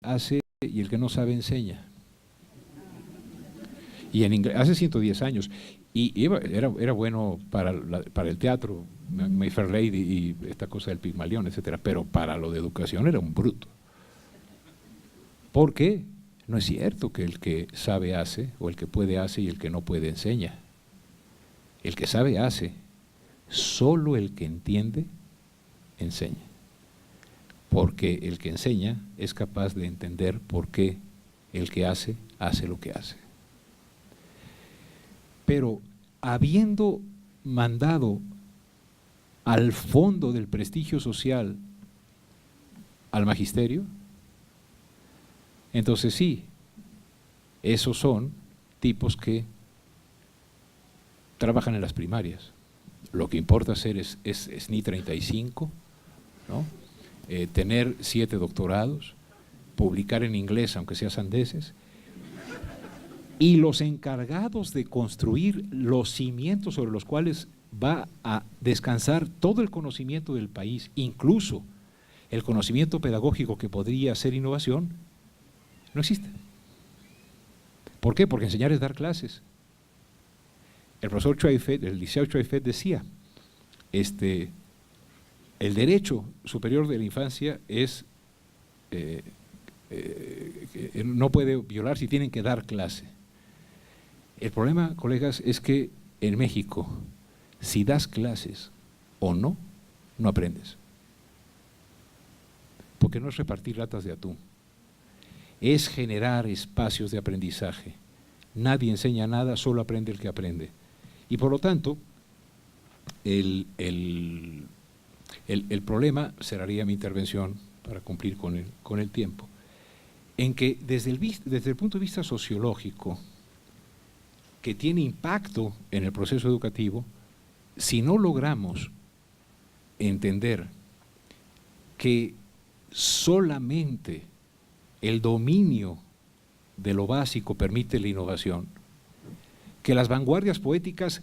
hace y el que no sabe enseña. Y en inglés, hace 110 años. Y era bueno para el teatro, My Fair Lady y esta cosa del Pigmalión, etcétera, pero para lo de educación era un bruto. ¿Por qué? No es cierto que el que sabe hace, o el que puede hace y el que no puede enseña. El que sabe hace, solo el que entiende enseña. Porque el que enseña es capaz de entender por qué el que hace lo que hace. Pero habiendo mandado al fondo del prestigio social al magisterio, entonces sí, esos son tipos que trabajan en las primarias. Lo que importa hacer es SNI 35, ¿no? Tener 7 doctorados, publicar en inglés, aunque sea sandeces, y los encargados de construir los cimientos sobre los cuales va a descansar todo el conocimiento del país, incluso el conocimiento pedagógico que podría ser innovación, no existe. ¿Por qué? Porque enseñar es dar clases. El profesor Choifet, el liceo Choifet decía, el derecho superior de la infancia es, no puede violar si tienen que dar clase. El problema, colegas, es que en México, si das clases o no, no aprendes. Porque no es repartir latas de atún, es generar espacios de aprendizaje. Nadie enseña nada, solo aprende el que aprende. Y por lo tanto, el problema, cerraría mi intervención para cumplir con el tiempo, en que desde el punto de vista sociológico, que tiene impacto en el proceso educativo, si no logramos entender que solamente el dominio de lo básico permite la innovación, que las vanguardias poéticas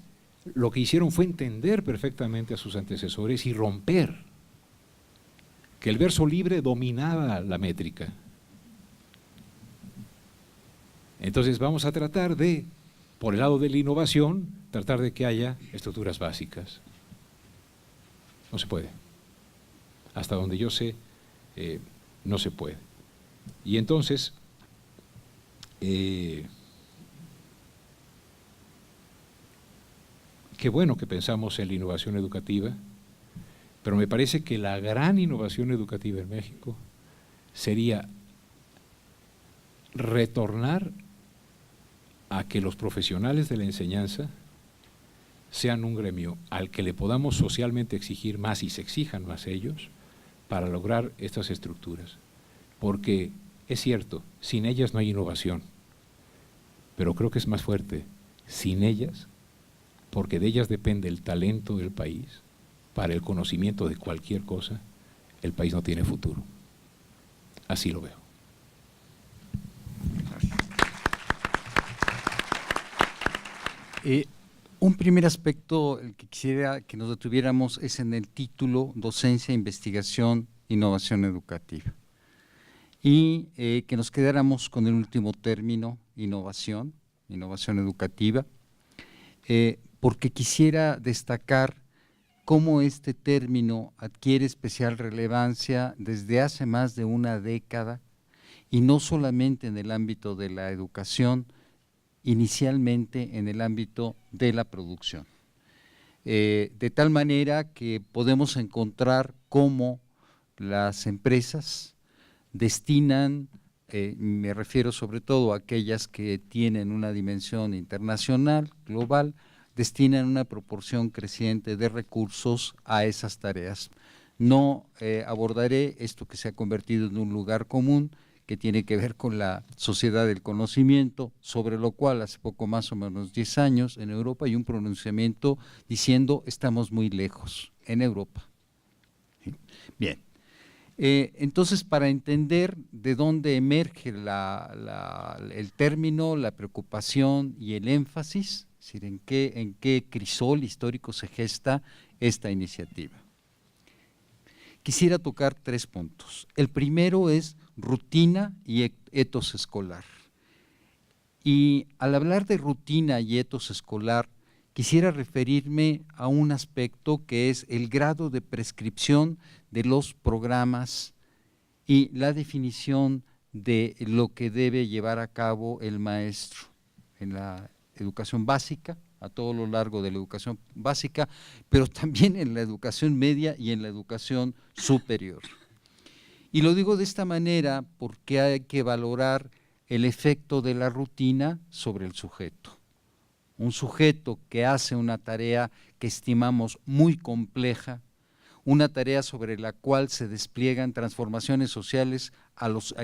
lo que hicieron fue entender perfectamente a sus antecesores y romper, que el verso libre dominaba la métrica. Entonces vamos a tratar de, por el lado de la innovación, tratar de que haya estructuras básicas. No se puede. Hasta donde yo sé, no se puede. Y entonces, qué bueno que pensamos en la innovación educativa, pero me parece que la gran innovación educativa en México sería retornar a que los profesionales de la enseñanza sean un gremio al que le podamos socialmente exigir más y se exijan más ellos para lograr estas estructuras. Porque es cierto, sin ellas no hay innovación, pero creo que es más fuerte, sin ellas, porque de ellas depende el talento del país, para el conocimiento de cualquier cosa, el país no tiene futuro. Así lo veo. Un primer aspecto el que quisiera que nos detuviéramos es en el título Docencia, Investigación, Innovación Educativa. Y que nos quedáramos con el último término, innovación educativa, porque quisiera destacar cómo este término adquiere especial relevancia desde hace más de una década, y no solamente en el ámbito de la educación, inicialmente en el ámbito de la producción. De tal manera que podemos encontrar cómo las empresas destinan, me refiero sobre todo a aquellas que tienen una dimensión internacional, global, destinan una proporción creciente de recursos a esas tareas. No abordaré esto que se ha convertido en un lugar común, que tiene que ver con la sociedad del conocimiento, sobre lo cual hace poco más o menos 10 años en Europa hay un pronunciamiento diciendo estamos muy lejos en Europa. ¿Sí? Bien, entonces para entender de dónde emerge el término, la preocupación y el énfasis, es decir, en qué crisol histórico se gesta esta iniciativa. Quisiera tocar 3 puntos. El primero es rutina y etos escolar. Y al hablar de rutina y etos escolar, quisiera referirme a un aspecto que es el grado de prescripción de los programas y la definición de lo que debe llevar a cabo el maestro en la educación básica, a todo lo largo de la educación básica, pero también en la educación media y en la educación superior. Y lo digo de esta manera porque hay que valorar el efecto de la rutina sobre el sujeto. Un sujeto que hace una tarea que estimamos muy compleja, una tarea sobre la cual se despliegan transformaciones sociales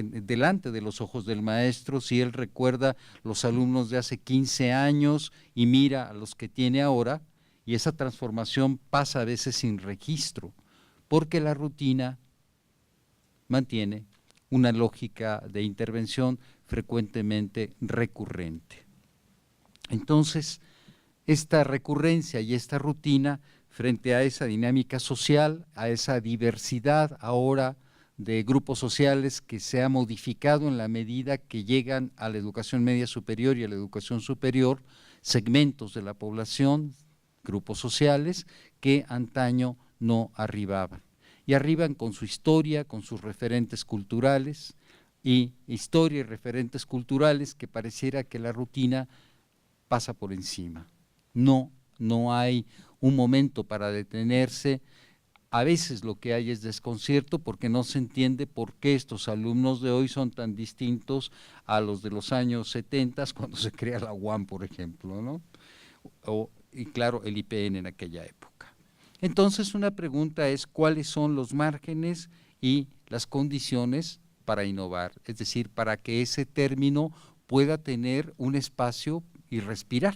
delante de los ojos del maestro, si él recuerda los alumnos de hace 15 años y mira a los que tiene ahora, y esa transformación pasa a veces sin registro, porque la rutina mantiene una lógica de intervención frecuentemente recurrente. Entonces, esta recurrencia y esta rutina frente a esa dinámica social, a esa diversidad ahora de grupos sociales que se ha modificado en la medida que llegan a la educación media superior y a la educación superior, segmentos de la población, grupos sociales que antaño no arribaban. Y arriban con su historia, con sus referentes culturales, y historia y referentes culturales que pareciera que la rutina pasa por encima. No hay un momento para detenerse. A veces lo que hay es desconcierto porque no se entiende por qué estos alumnos de hoy son tan distintos a los de los años 70 cuando se crea la UAM, por ejemplo, ¿no? Y claro, el IPN en aquella época. Entonces, una pregunta es cuáles son los márgenes y las condiciones para innovar, es decir, para que ese término pueda tener un espacio y respirar.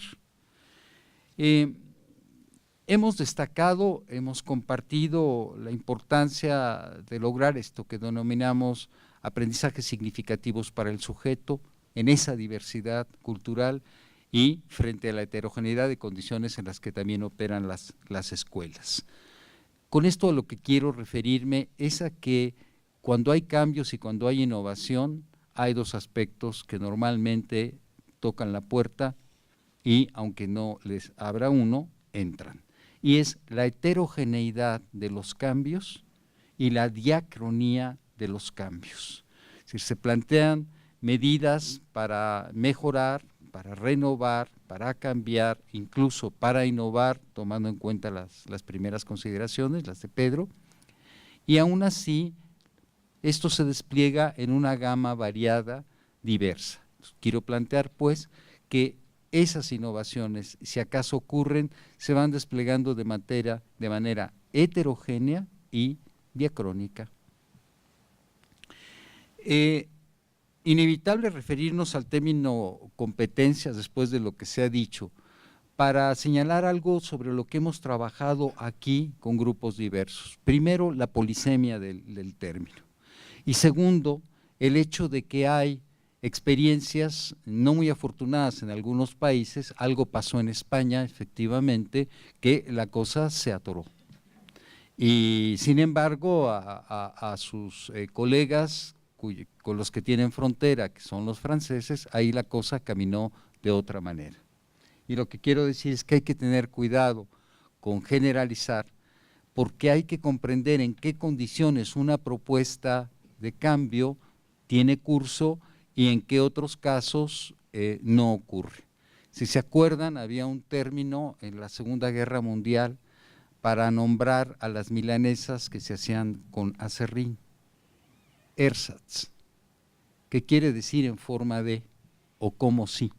Hemos destacado, hemos compartido la importancia de lograr esto que denominamos aprendizajes significativos para el sujeto en esa diversidad cultural y frente a la heterogeneidad de condiciones en las que también operan las escuelas. Con esto a lo que quiero referirme es a que cuando hay cambios y cuando hay innovación, hay dos aspectos que normalmente tocan la puerta y aunque no les abra uno, entran. Y es la heterogeneidad de los cambios y la diacronía de los cambios. Es decir, se plantean medidas para mejorar, para renovar, para cambiar, incluso para innovar, tomando en cuenta las primeras consideraciones, las de Pedro, y aún así esto se despliega en una gama variada, diversa. Quiero plantear, pues, que esas innovaciones, si acaso ocurren, se van desplegando de manera heterogénea y diacrónica. Inevitable referirnos al término competencias después de lo que se ha dicho, para señalar algo sobre lo que hemos trabajado aquí con grupos diversos. Primero, la polisemia del término. Y segundo, el hecho de que hay experiencias no muy afortunadas en algunos países. Algo pasó en España, efectivamente, que la cosa se atoró. Y sin embargo, a sus colegas con los que tienen frontera, que son los franceses, ahí la cosa caminó de otra manera. Y lo que quiero decir es que hay que tener cuidado con generalizar, porque hay que comprender en qué condiciones una propuesta de cambio tiene curso y en qué otros casos no ocurre. Si se acuerdan, había un término en la Segunda Guerra Mundial para nombrar a las milanesas que se hacían con aserrín, ersatz, que quiere decir en forma de o como si.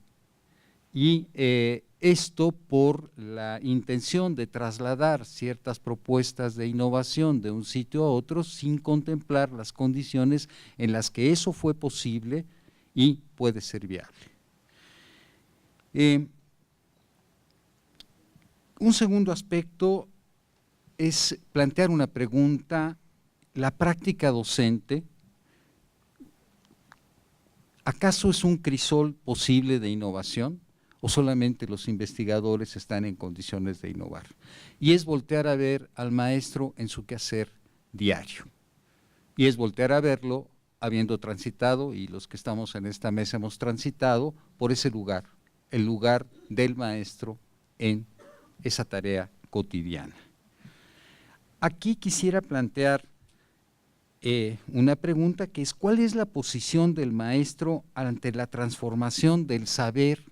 Y esto por la intención de trasladar ciertas propuestas de innovación de un sitio a otro sin contemplar las condiciones en las que eso fue posible y puede ser viable. Un segundo aspecto es plantear una pregunta: ¿la práctica docente acaso es un crisol posible de innovación o solamente los investigadores están en condiciones de innovar? Y es voltear a ver al maestro en su quehacer diario, y es voltear a verlo habiendo transitado, y los que estamos en esta mesa hemos transitado, por ese lugar, el lugar del maestro en esa tarea cotidiana. Aquí quisiera plantear una pregunta que es: ¿cuál es la posición del maestro ante la transformación del saber,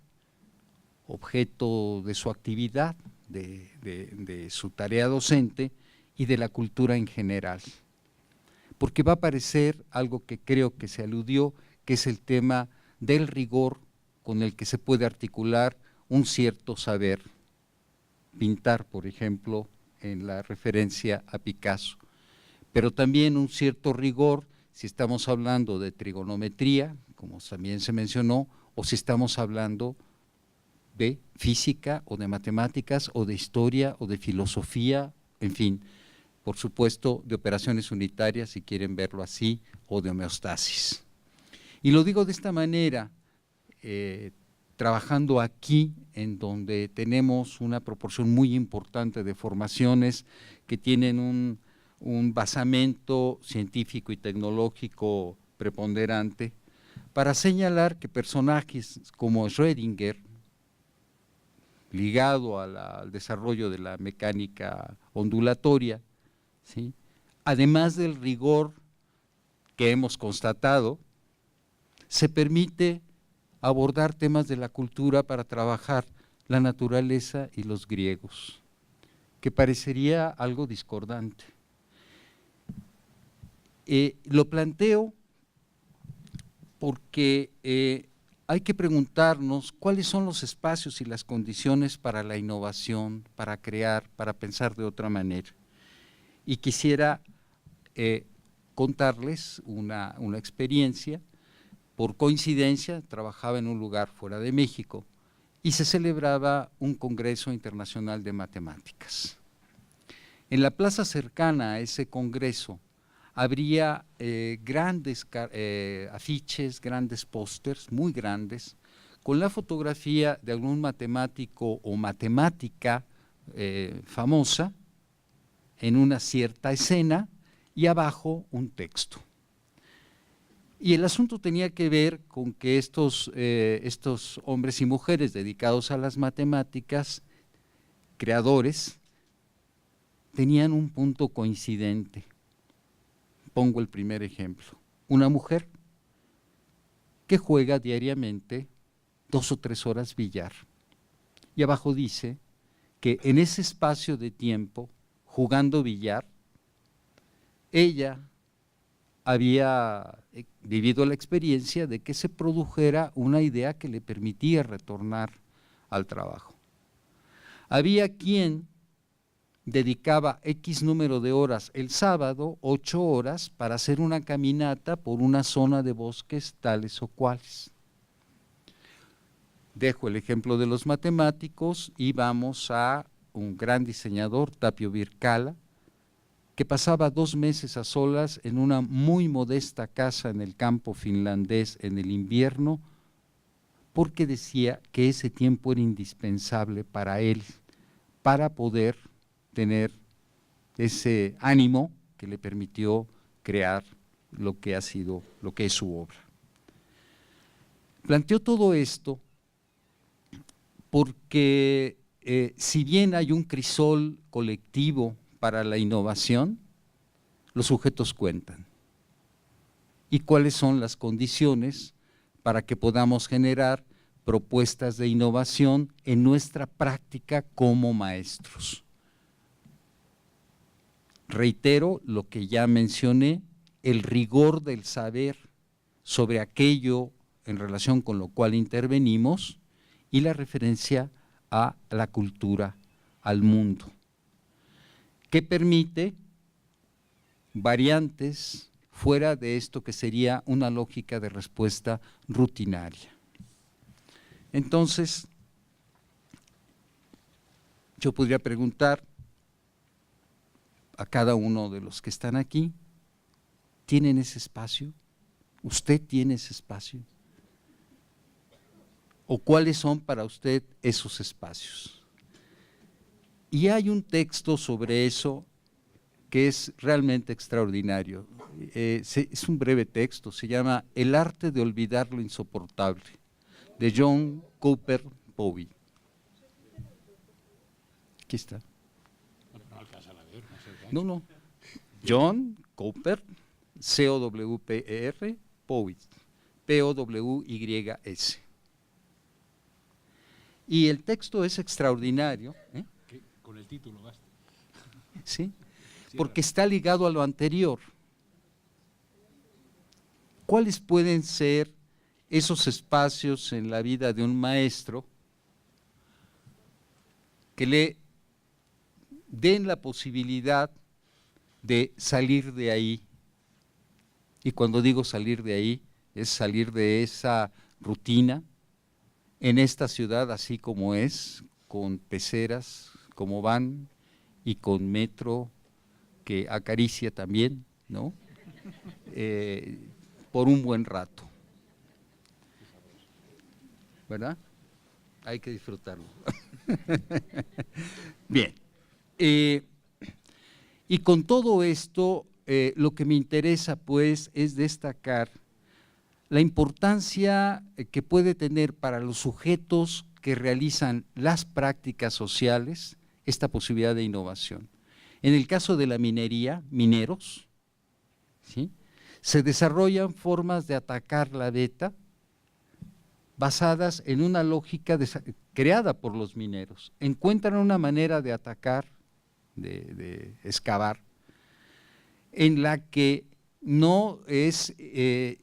objeto de su actividad, de su tarea docente y de la cultura en general? Porque va a aparecer algo que creo que se aludió, que es el tema del rigor con el que se puede articular un cierto saber. Pintar, por ejemplo, en la referencia a Picasso, pero también un cierto rigor si estamos hablando de trigonometría, como también se mencionó, o si estamos hablando de física o de matemáticas o de historia o de filosofía, en fin, por supuesto de operaciones unitarias, si quieren verlo así, o de homeostasis. Y lo digo de esta manera, trabajando aquí en donde tenemos una proporción muy importante de formaciones que tienen un basamento científico y tecnológico preponderante, para señalar que personajes como Schrödinger, ligado al desarrollo de la mecánica ondulatoria, ¿sí?, además del rigor que hemos constatado, se permite abordar temas de la cultura para trabajar la naturaleza y los griegos, que parecería algo discordante. Lo planteo porque hay que preguntarnos cuáles son los espacios y las condiciones para la innovación, para crear, para pensar de otra manera. Y quisiera contarles una experiencia. Por coincidencia, trabajaba en un lugar fuera de México y se celebraba un congreso internacional de matemáticas. En la plaza cercana a ese congreso habría grandes afiches, grandes pósters, muy grandes, con la fotografía de algún matemático o matemática famosa en una cierta escena y abajo un texto. Y el asunto tenía que ver con que estos hombres y mujeres dedicados a las matemáticas, creadores, tenían un punto coincidente. Pongo el primer ejemplo: una mujer que juega diariamente 2 o 3 horas billar. Y abajo dice que en ese espacio de tiempo, jugando billar, ella había vivido la experiencia de que se produjera una idea que le permitía retornar al trabajo. Había quien dedicaba X número de horas el sábado, 8 horas, para hacer una caminata por una zona de bosques tales o cuales. Dejo el ejemplo de los matemáticos y vamos a un gran diseñador, Tapio Vircala, que pasaba 2 meses a solas en una muy modesta casa en el campo finlandés en el invierno, porque decía que ese tiempo era indispensable para él, para poder tener ese ánimo que le permitió crear lo que ha sido, lo que es su obra. Planteó todo esto porque si bien hay un crisol colectivo para la innovación, los sujetos cuentan. ¿Y cuáles son las condiciones para que podamos generar propuestas de innovación en nuestra práctica como maestros? Reitero lo que ya mencioné, el rigor del saber sobre aquello en relación con lo cual intervenimos y la referencia a la cultura, al mundo, que permite variantes fuera de esto que sería una lógica de respuesta rutinaria. Entonces, yo podría preguntar a cada uno de los que están aquí: ¿tienen ese espacio? ¿Usted tiene ese espacio? ¿O cuáles son para usted esos espacios? Y hay un texto sobre eso que es realmente extraordinario. Es un breve texto, se llama El arte de olvidar lo insoportable, de John Cowper Bowie. Aquí está. No alcanza a ver, no sé. No. John Cowper, C-O-W-P-E-R, Powys, P-O-W-Y-S. Y el texto es extraordinario. Con el título basta. Sí, porque está ligado a lo anterior. ¿Cuáles pueden ser esos espacios en la vida de un maestro que le den la posibilidad de salir de ahí? Y cuando digo salir de ahí, es salir de esa rutina en esta ciudad así como es, con peceras como van y con metro que acaricia también, ¿no? Por un buen rato, ¿verdad? Hay que disfrutarlo. Bien, y con todo esto, lo que me interesa pues es destacar la importancia que puede tener para los sujetos que realizan las prácticas sociales esta posibilidad de innovación. En el caso de la minería, mineros, ¿sí?, se desarrollan formas de atacar la beta basadas en una lógica creada por los mineros. Encuentran una manera de atacar, de excavar, en la que no es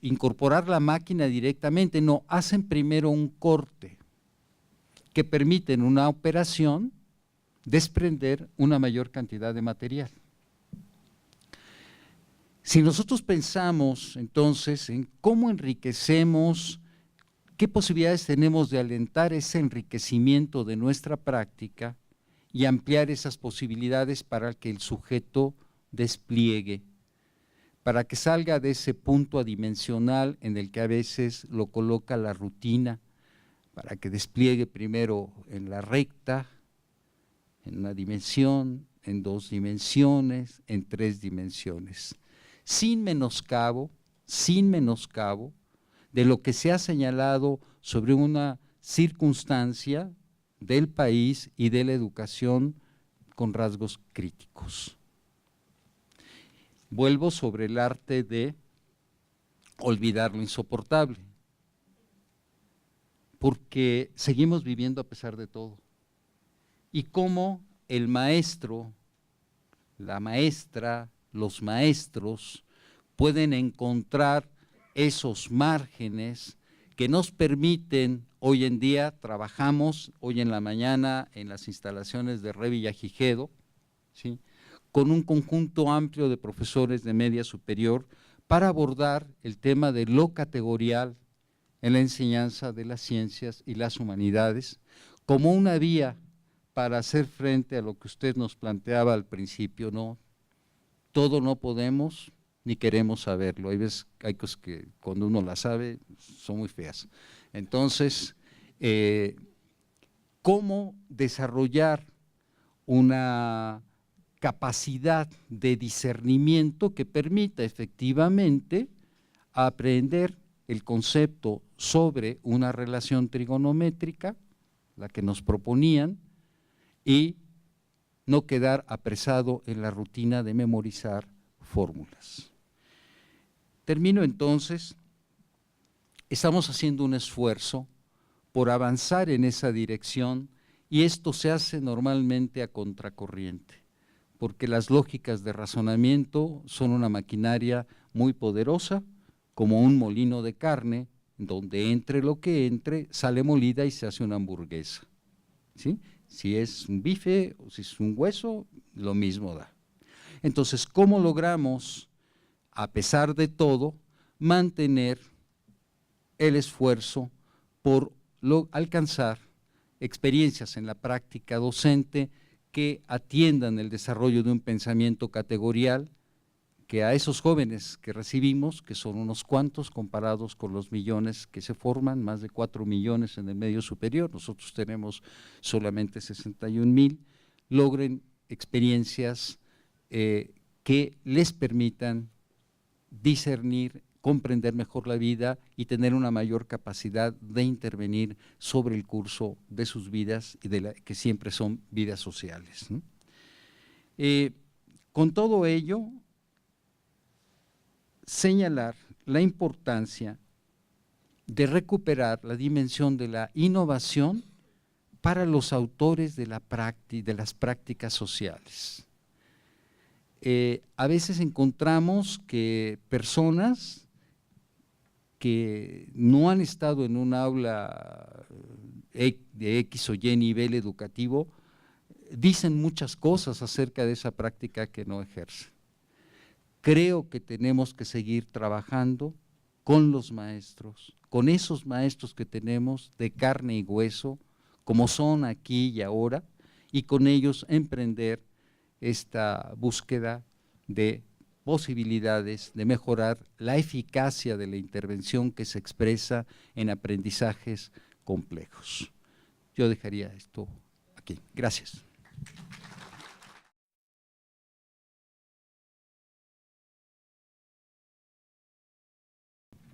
incorporar la máquina directamente, no, hacen primero un corte que permite en una operación desprender una mayor cantidad de material. Si nosotros pensamos entonces en cómo enriquecemos, qué posibilidades tenemos de alentar ese enriquecimiento de nuestra práctica y ampliar esas posibilidades para que el sujeto despliegue, para que salga de ese punto adimensional en el que a veces lo coloca la rutina, para que despliegue primero en la recta, en una dimensión, en 2 dimensiones, en 3 dimensiones, sin menoscabo de lo que se ha señalado sobre una circunstancia del país y de la educación con rasgos críticos. Vuelvo sobre el arte de olvidar lo insoportable, porque seguimos viviendo a pesar de todo. Y cómo el maestro, la maestra, los maestros pueden encontrar esos márgenes que nos permiten, hoy en día trabajamos, hoy en la mañana en las instalaciones de Re Villagigedo, ¿sí?, con un conjunto amplio de profesores de media superior para abordar el tema de lo categorial en la enseñanza de las ciencias y las humanidades como una vía para hacer frente a lo que usted nos planteaba al principio, ¿no? Todo no podemos ni queremos saberlo. Hay veces, hay cosas que cuando uno las sabe son muy feas. Entonces, ¿cómo desarrollar una capacidad de discernimiento que permita efectivamente aprender el concepto sobre una relación trigonométrica, la que nos proponían, y no quedar apresado en la rutina de memorizar fórmulas? Termino entonces, estamos haciendo un esfuerzo por avanzar en esa dirección y esto se hace normalmente a contracorriente, porque las lógicas de razonamiento son una maquinaria muy poderosa, como un molino de carne, donde entre lo que entre, sale molida y se hace una hamburguesa, ¿sí? Si es un bife o si es un hueso, lo mismo da. Entonces, ¿cómo logramos, a pesar de todo, mantener el esfuerzo por alcanzar experiencias en la práctica docente que atiendan el desarrollo de un pensamiento categorial, que a esos jóvenes que recibimos, que son unos cuantos comparados con los millones que se forman, más de 4 millones en el medio superior, nosotros tenemos solamente 61,000, logren experiencias que les permitan discernir, comprender mejor la vida y tener una mayor capacidad de intervenir sobre el curso de sus vidas y que siempre son vidas sociales, ¿no? Con todo ello, señalar la importancia de recuperar la dimensión de la innovación para los autores de las prácticas sociales. A veces encontramos que personas que no han estado en un aula de X o Y nivel educativo dicen muchas cosas acerca de esa práctica que no ejercen. Creo que tenemos que seguir trabajando con los maestros, con esos maestros que tenemos de carne y hueso, como son aquí y ahora, y con ellos emprender esta búsqueda de posibilidades de mejorar la eficacia de la intervención que se expresa en aprendizajes complejos. Yo dejaría esto aquí. Gracias.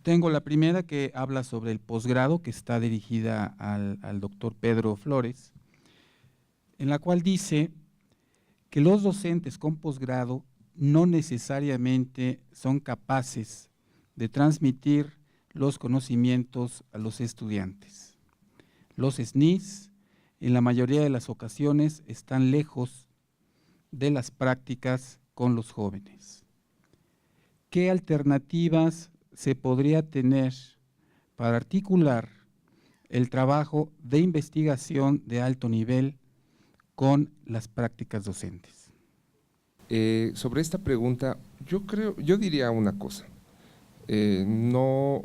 Tengo la primera, que habla sobre el posgrado, que está dirigida al doctor Pedro Flores, en la cual dice que los docentes con posgrado no necesariamente son capaces de transmitir los conocimientos a los estudiantes. Los SNIs, en la mayoría de las ocasiones, están lejos de las prácticas con los jóvenes. ¿Qué alternativas se podría tener para articular el trabajo de investigación de alto nivel con las prácticas docentes? Sobre esta pregunta, yo diría una cosa. No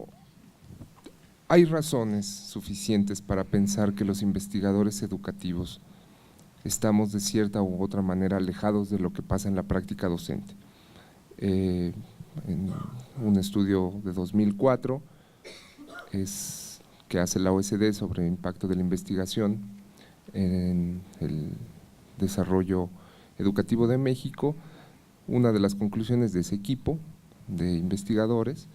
hay razones suficientes para pensar que los investigadores educativos estamos de cierta u otra manera alejados de lo que pasa en la práctica docente. En un estudio de 2004 que hace la OECD sobre el impacto de la investigación en el desarrollo educativo de México, una de las conclusiones de ese equipo de investigadores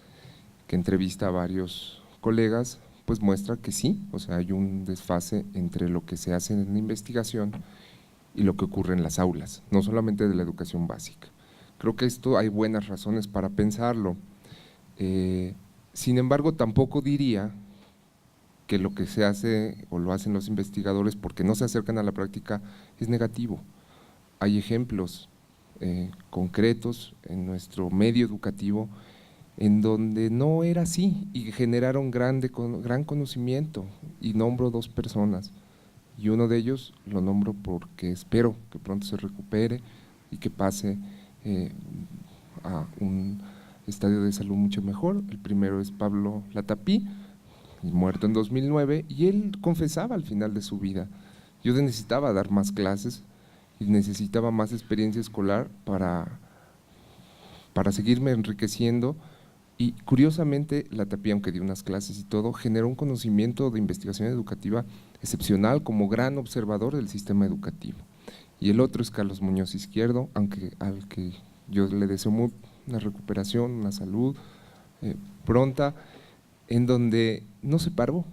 que entrevista a varios colegas, pues muestra que sí, o sea, hay un desfase entre lo que se hace en la investigación y lo que ocurre en las aulas, no solamente de la educación básica. Creo que esto hay buenas razones para pensarlo. Sin embargo, tampoco diría que lo que se hace o lo hacen los investigadores porque no se acercan a la práctica es negativo. Hay ejemplos concretos en nuestro medio educativo en donde no era así y generaron gran conocimiento, y nombro dos personas, y uno de ellos lo nombro porque espero que pronto se recupere y que pase a un estadio de salud mucho mejor. El primero es Pablo Latapí, muerto en 2009, y él confesaba al final de su vida: yo necesitaba dar más clases y necesitaba más experiencia escolar para seguirme enriqueciendo. Y curiosamente Latapí, aunque dio unas clases y todo, generó un conocimiento de investigación educativa excepcional como gran observador del sistema educativo. Y el otro es Carlos Muñoz Izquierdo, al que yo le deseo una recuperación, una salud pronta, en donde no se paró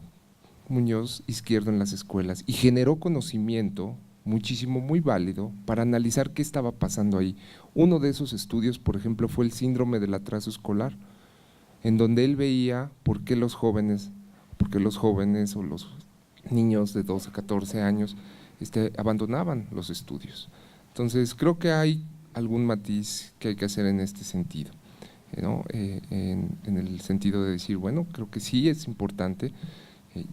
Muñoz Izquierdo en las escuelas y generó conocimiento muchísimo, muy válido para analizar qué estaba pasando ahí. Uno de esos estudios, por ejemplo, fue el síndrome del atraso escolar, en donde él veía por qué los jóvenes o los niños de 12 a 14 años abandonaban los estudios. Entonces, creo que hay algún matiz que hay que hacer en este sentido, ¿no? En el sentido de decir, bueno, creo que sí es importante.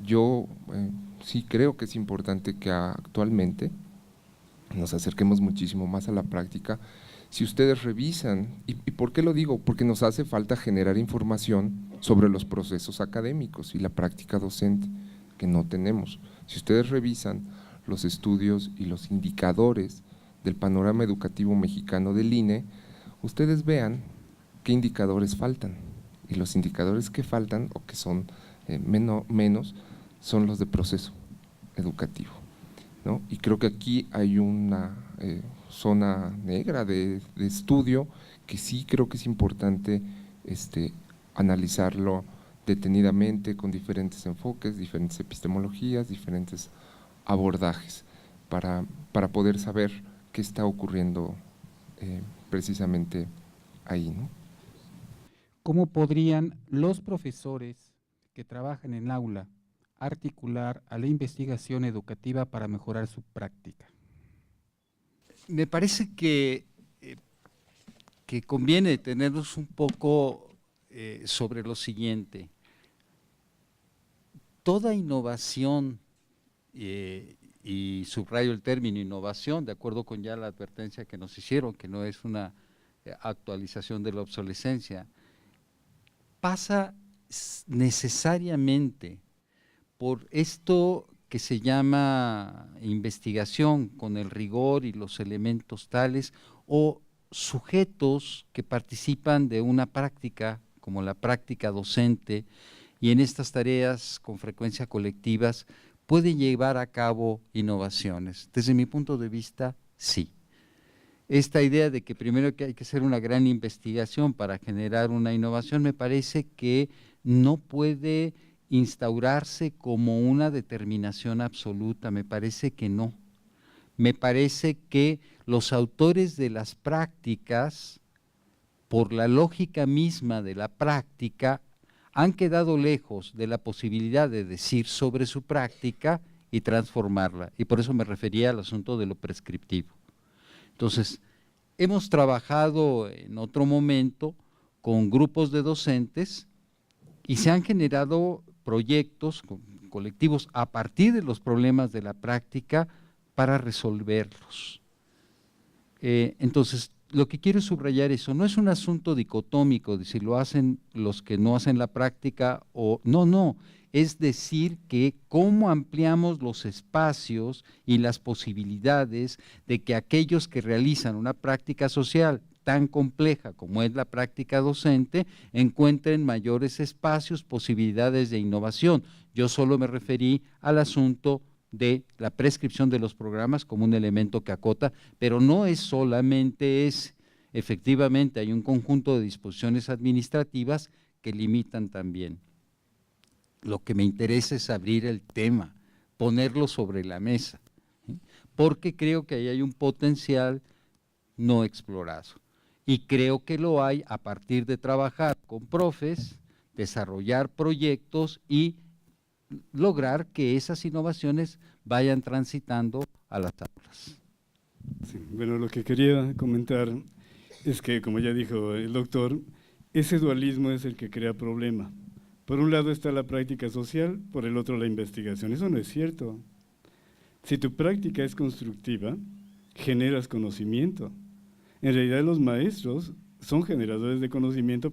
Yo sí creo que es importante que actualmente nos acerquemos muchísimo más a la práctica. Si ustedes revisan, ¿y por qué lo digo? Porque nos hace falta generar información sobre los procesos académicos y la práctica docente, que no tenemos. Si ustedes revisan los estudios y los indicadores del panorama educativo mexicano del INE, ustedes vean qué indicadores faltan, y los indicadores que faltan o que son menos son los de proceso educativo. ¿no? Y creo que aquí hay una zona negra de estudio que sí creo que es importante analizarlo detenidamente con diferentes enfoques, diferentes epistemologías, diferentes abordajes para poder saber qué está ocurriendo precisamente ahí, ¿no? ¿Cómo podrían los profesores que trabajan en el aula articular a la investigación educativa para mejorar su práctica? Me parece que conviene detenernos un poco sobre lo siguiente. Toda innovación, y subrayo el término innovación, de acuerdo con ya la advertencia que nos hicieron, que no es una actualización de la obsolescencia, pasa necesariamente por esto que se llama investigación con el rigor y los elementos tales, o sujetos que participan de una práctica, como la práctica docente, y en estas tareas con frecuencia colectivas pueden llevar a cabo innovaciones. Desde mi punto de vista, sí. Esta idea de que primero que hay que hacer una gran investigación para generar una innovación me parece que no puede instaurarse como una determinación absoluta, me parece que no. Me parece que los autores de las prácticas, por la lógica misma de la práctica, han quedado lejos de la posibilidad de decir sobre su práctica y transformarla. Y por eso me refería al asunto de lo prescriptivo. Entonces, hemos trabajado en otro momento con grupos de docentes y se han generado proyectos colectivos a partir de los problemas de la práctica para resolverlos. Entonces, lo que quiero subrayar eso, no es un asunto dicotómico de si lo hacen los que no hacen la práctica o no, es decir que cómo ampliamos los espacios y las posibilidades de que aquellos que realizan una práctica social tan compleja como es la práctica docente encuentren mayores espacios, posibilidades de innovación. Yo solo me referí al asunto de la prescripción de los programas como un elemento que acota, pero no es solamente ese. Efectivamente, hay un conjunto de disposiciones administrativas que limitan también. Lo que me interesa es abrir el tema, ponerlo sobre la mesa, ¿sí? Porque creo que ahí hay un potencial no explorado. Y creo que lo hay a partir de trabajar con profes, desarrollar proyectos y lograr que esas innovaciones vayan transitando a las aulas. Sí, bueno, lo que quería comentar es que, como ya dijo el doctor, ese dualismo es el que crea problema. Por un lado está la práctica social, por el otro la investigación. Eso no es cierto. Si tu práctica es constructiva, generas conocimiento. En realidad los maestros son generadores de conocimiento